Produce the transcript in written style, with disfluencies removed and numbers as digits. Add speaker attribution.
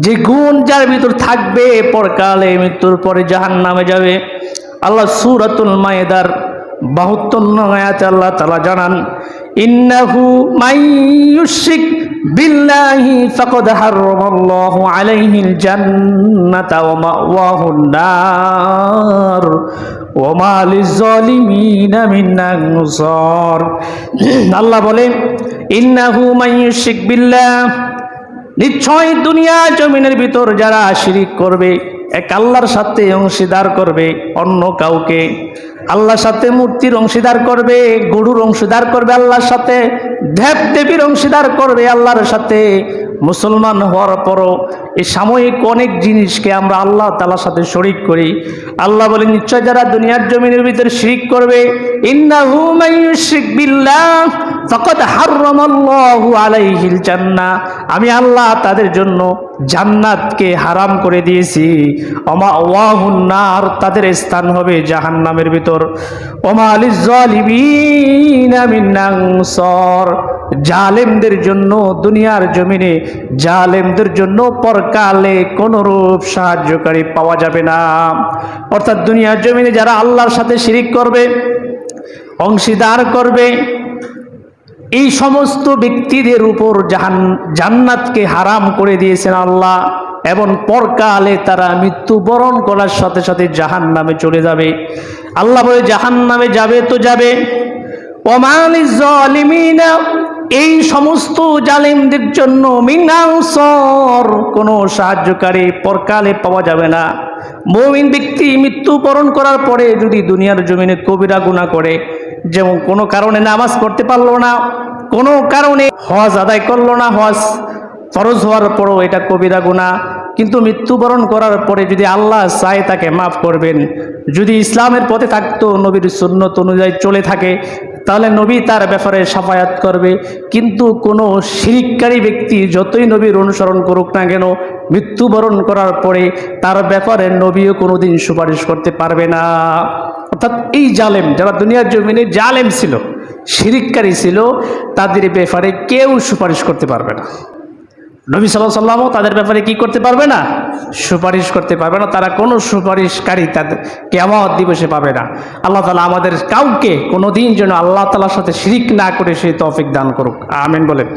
Speaker 1: যে গুণ যার ভিতর থাকবে পরকালে মৃত্যুর পরে জাহান্নামে যাবে। আল্লাহ সূরাতুল মায়েদার 72 নং আয়াতে আল্লাহ তাআলা জানান, ইন্নাহু মাইয়ুশরিক বিল্লাহি ফাকাদ হারামাল্লাহু আলাইহিল জান্নাতা ওয়া মাওয়াহুন নার ওয়া মা লিয-যালিমিনা মিন আনসার। আল্লাহ বলেন, ইন্নাহু মাইয়ুশরিক বিল্লাহ, নিশ্চয় দুনিয়া জমিনের ভিতর যারা শিরিক করবে, এক আল্লাহর সাথে অংশীদার করবে অন্য কাউকে, আল্লাহর সাথে মূর্তির অংশীদার করবে, গরুর অংশীদার করবে আল্লাহর সাথে, দেব দেবীর অংশীদার করবে আল্লাহর সাথে। মুসলমান হওয়ার পরও এই সাময়িক অনেক জিনিসকে আমরা আল্লাহ তাআলার সাথে শরীক করি। আল্লাহ বলেন, নিশ্চয় যারা দুনিয়ার জমিনের ভিতরে শিরিক করবে, ইন্নাহু মাইয়ুশরিক বিল্লাহ ফাকাদ হারামাল্লাহু আলাইহিল জান্নাহ, আমি আল্লাহ তাদের জন্য জান্নাতকে হারাম করে দিয়েছি। ওয়া মাওয়াহুন নার, তাদের স্থান হবে জাহান্নামের ভিতর। ওয়া মা লিয-যালিমিনা মিন আনসার, জালেমদের জন্য দুনিয়ার জমিনে, জালেমদের জন্য পরকালে কোনরূপ সাহায্যকারী পাওয়া যাবে না। অর্থাৎ দুনিয়ার জমিনে যারা আল্লাহর সাথে শিরিক করবে, অংশীদার করবে, এই সমস্ত ব্যক্তিদের উপর জান্নাতকে হারাম করে দিয়েছেন আল্লাহ, এবং পরকালে তারা মৃত্যুবরণ করার সাথে সাথে জাহান্নামে চলে যাবে। আল্লাহ বলে, জাহান্নামে যাবে তো যাবে। ওয়া মা লিয-যালিমিনা, এই সমস্ত জালেমদের জন্য মিন আনসার, কোনো সাহায্যকারী পরকালে পাওয়া যাবে না। মুমিন ব্যক্তি মৃত্যুবরণ করার পরে যদি দুনিয়ার জমিনে কবিরা গুনাহ করে, যেমন কোনো কারণে নামাজ পড়তে পারলো না, কোনো কারণে হজ আদায় করলো না, হজ ফরজ হওয়ার পরও এটা কবিরা গুনাহ, কিন্তু মৃত্যুবরণ করার পরে যদি আল্লাহ চায় তাকে মাফ করবেন, যদি ইসলামের পথে থাকতো, নবীর সুন্নত অনুযায়ী চলে থাকে, তাহলে নবী তার ব্যাপারে শাফায়াত করবে। কিন্তু কোনো শিরিককারী ব্যক্তি যতই নবীর অনুসরণ করুক না কেন, মৃত্যুবরণ করার পরে তার ব্যাপারে নবীও কোনোদিন সুপারিশ করতে পারবে না। অর্থাৎ এই জালেম, যারা দুনিয়ার জমিনে জালেম ছিল, শিরিককারী ছিল, তাদের ব্যাপারে কেউ সুপারিশ করতে পারবে না। নবী সাল্লাল্লাহু আলাইহি ওয়াসাল্লামও তাদের ব্যাপারে কি করতে পারবে না? সুপারিশ করতে পারবে না। তারা কোনো সুপারিশকারী তাদের কিয়ামত দিবসে পাবে না। আল্লাহ তাআলা আমাদের কাউকে কোনোদিন যেন আল্লাহ তাআলার সাথে শিরিক না করে সেই তৌফিক দান করুক। আমিন বলেন।